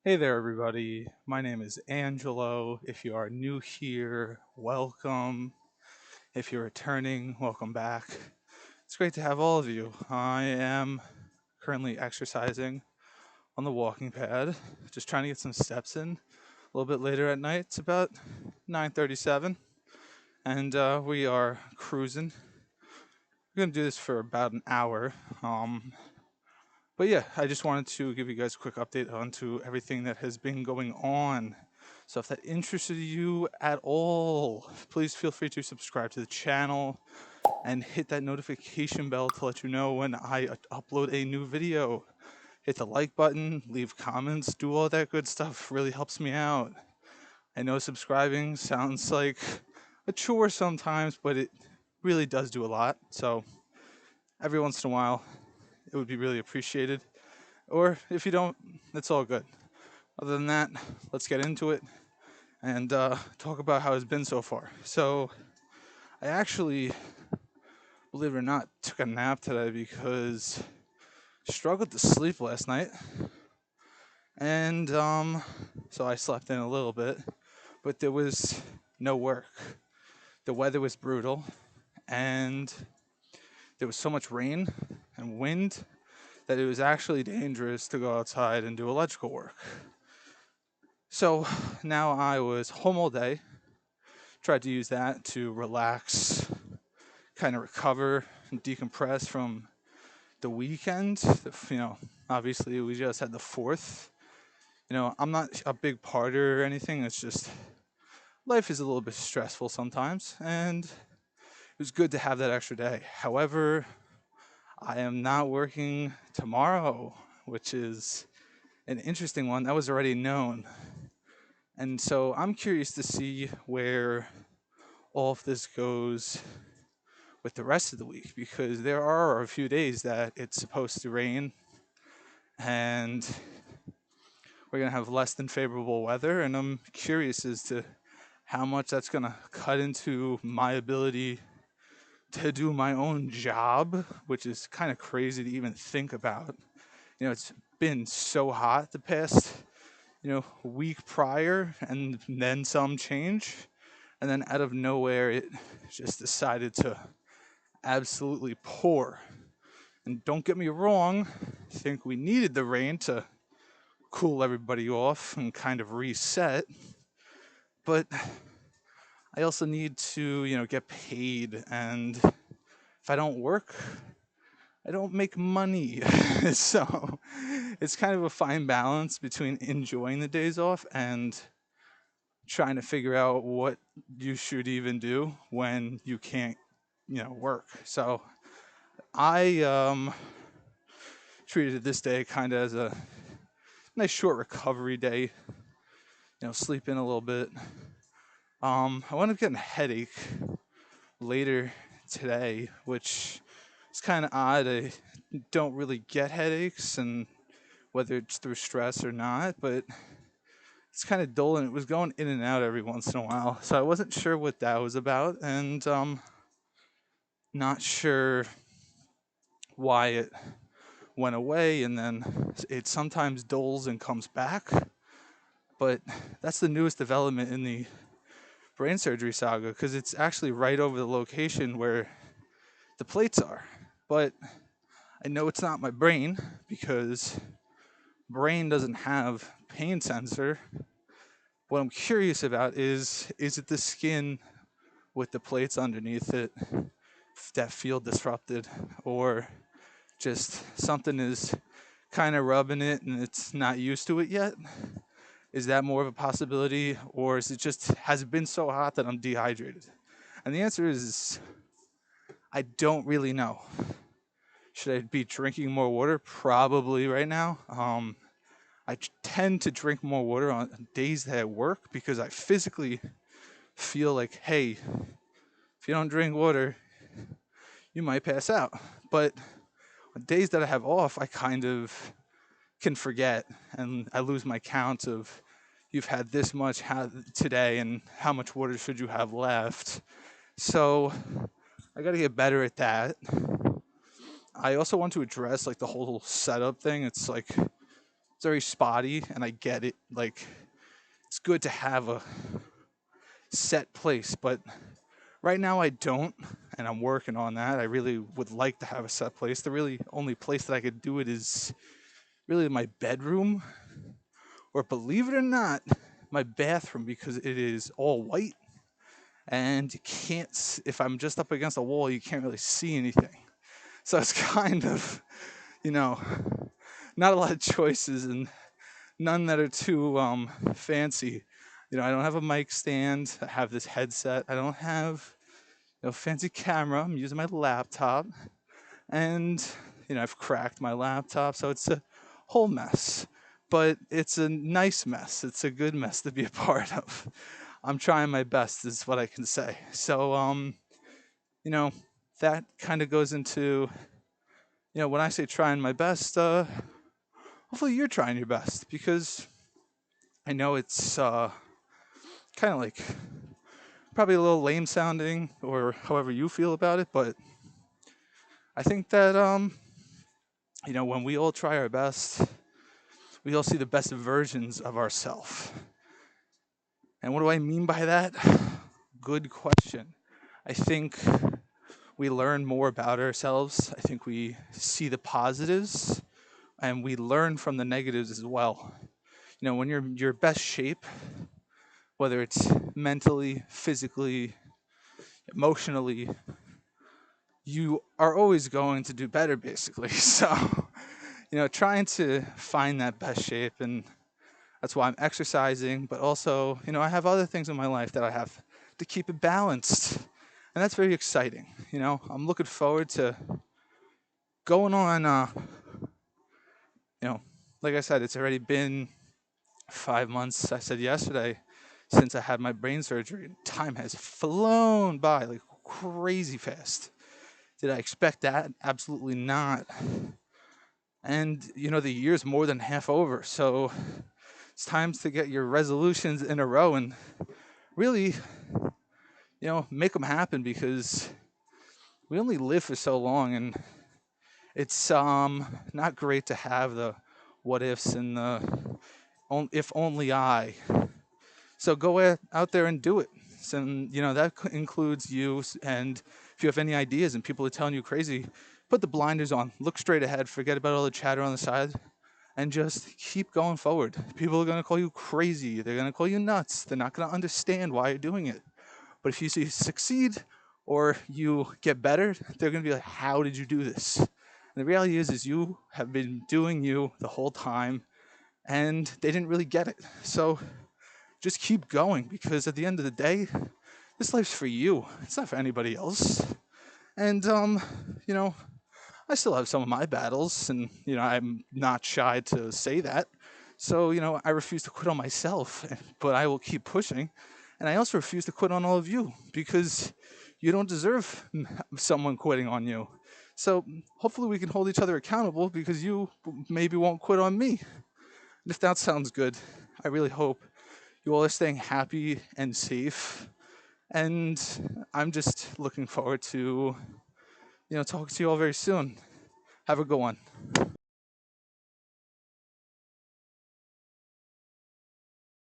Hey there, everybody. My name is Angelo. If you are new here, welcome. If you're returning, welcome back. It's great to have all of you. I am currently exercising on the walking pad, just trying to get some steps in. A little bit later at night, it's about 9:37, and we are cruising. We're gonna do this for about an hour. But yeah, I just wanted to give you guys a quick update onto everything that has been going on. So if that interested you at all, please feel free to subscribe to the channel and hit that notification bell to let you know when I upload a new video. Hit the like button, leave comments, do all that good stuff. Really helps me out. I know subscribing sounds like a chore sometimes, but it really does do a lot. So every once in a while, it would be really appreciated. Or if you don't, it's all good. Other than that, let's get into it and talk about how it's been so far. So, I actually, believe it or not, took a nap today because I struggled to sleep last night. And so I slept in a little bit, but there was no work. The weather was brutal, and there was so much rain and wind that it was actually dangerous to go outside and do electrical work. So now I was home all day, tried to use that to relax, kind of recover and decompress from the weekend. Obviously we just had the 4th. I'm not a big partier or anything. It's just life is a little bit stressful sometimes, and it was good to have that extra day. However, I am not working tomorrow, which is an interesting one. That was already known. And so I'm curious to see where all of this goes with the rest of the week, because there are a few days that it's supposed to rain and we're going to have less than favorable weather. And I'm curious as to how much that's going to cut into my ability to do my own job, which is kind of crazy to even think about. It's been so hot the past, week prior, and then some change. And then out of nowhere, it just decided to absolutely pour. And don't get me wrong, I think we needed the rain to cool everybody off and kind of reset. But I also need to, get paid. And if I don't work, I don't make money. So it's kind of a fine balance between enjoying the days off and trying to figure out what you should even do when you can't, work. So I treated this day kind of as a nice short recovery day. Sleep in a little bit. I wound up getting a headache later today, which is kind of odd. I don't really get headaches, and whether it's through stress or not, but it's kind of dull, and it was going in and out every once in a while. So I wasn't sure what that was about, and not sure why it went away, and then it sometimes dulls and comes back. But that's the newest development in the brain surgery saga, because it's actually right over the location where the plates are. But I know it's not my brain, because brain doesn't have pain sensor. What I'm curious about is it the skin with the plates underneath it that feel disrupted, or just something is kind of rubbing it and it's not used to it yet? Is that more of a possibility, or is it just, has it been so hot that I'm dehydrated? And the answer is I don't really know. Should I be drinking more water? Probably right now. I tend to drink more water on days that I work because I physically feel like, hey, if you don't drink water, you might pass out. But on days that I have off, I kind of can forget and I lose my count of you've had this much today and how much water should you have left. So I got to get better at that. I also want to address like the whole setup thing. It's like It's very spotty, and I get it. Like, it's good to have a set place, but right now I don't, and I'm working on that. I really would like to have a set place. The really only place that I could do it is really my bedroom, or believe it or not, my bathroom, because it is all white and you can't, if I'm just up against a wall, you can't really see anything. So it's kind of, you know, not a lot of choices and none that are too fancy. I don't have a mic stand. I have this headset. I don't have fancy camera. I'm using my laptop, and I've cracked my laptop, so it's a whole mess. But it's a nice mess. It's a good mess to be a part of. I'm trying my best, is what I can say. So, you know, that kind of goes into, when I say trying my best, hopefully you're trying your best, because I know it's kind of like probably a little lame sounding, or however you feel about it, but I think that, when we all try our best, we all see the best versions of ourselves. And what do I mean by that? Good question. I think we learn more about ourselves. I think we see the positives and we learn from the negatives as well. When you're in your best shape, whether it's mentally, physically, emotionally, you are always going to do better, basically. So, trying to find that best shape, and that's why I'm exercising, but also, I have other things in my life that I have to keep it balanced. And that's very exciting. I'm looking forward to going on, like I said, it's already been 5 months, I said yesterday, since I had my brain surgery. Time has flown by like crazy fast. Did I expect that? Absolutely not. And, the year's more than half over. So it's time to get your resolutions in a row and really, make them happen, because we only live for so long, and it's not great to have the what ifs and the if only I. So go out there and do it. And that includes you. And if you have any ideas and people are telling you crazy, put the blinders on, look straight ahead, forget about all the chatter on the side, and just keep going forward. People are going to call you crazy. They're going to call you nuts. They're not going to understand why you're doing it. But if you succeed or you get better, they're going to be like, how did you do this? And the reality is you have been doing you the whole time, and they didn't really get it. So just keep going, because at the end of the day, this life's for you. It's not for anybody else. And, I still have some of my battles, and, I'm not shy to say that. So, I refuse to quit on myself, but I will keep pushing. And I also refuse to quit on all of you, because you don't deserve someone quitting on you. So hopefully we can hold each other accountable, because you maybe won't quit on me. And if that sounds good, I really hope you all are staying happy and safe. And I'm just looking forward to, talking to you all very soon. Have a good one.